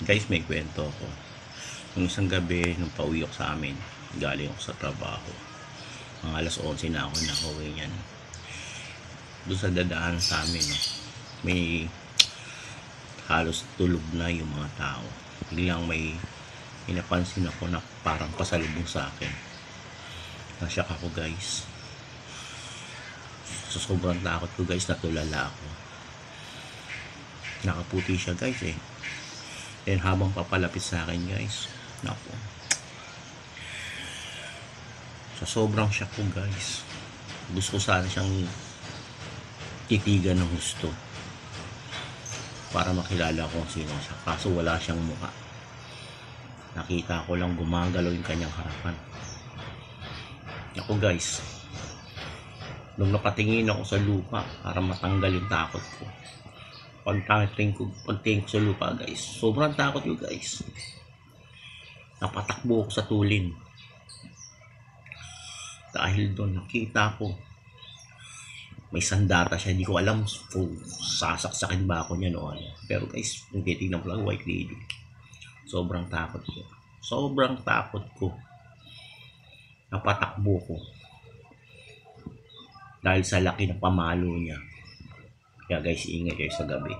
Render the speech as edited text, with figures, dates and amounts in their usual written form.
Guys, may kwento ako. Nung isang gabi, nung pauwi ako sa amin, galing ako sa trabaho. Mga alas 11 na ako nakauwi niyan. Doon sa dadaan sa amin, no, may halos tulog na yung mga tao. Biglang may inapansin ako na parang pasalubong sa akin. Nasyak ako, guys. So, sobrang takot ko, guys, natulala ako. Nakaputi siya, guys, eh. And habang papalapit sa akin, guys, naku, sa sobrang shock ko, guys, gusto ko sana siyang titigan ng gusto para makilala ko kung sino siya, kaso wala siyang mukha. Nakita ko lang gumagalaw yung kanyang harapan. Naku, guys, nung nakatingin ako sa lupa para matanggal yung takot ko, pagtingin ko sa lupa, guys, sobrang takot ko, guys. Napatakbo ako sa tulin dahil doon nakita ko may sandata siya. Hindi ko alam kung sasaksakin ba ako niya noon, pero guys, yung titignan ko lang, white lady. Sobrang takot ko, napatakbo ko dahil sa laki ng pamalo niya. Kaya guys, ingat kayo sa gabi.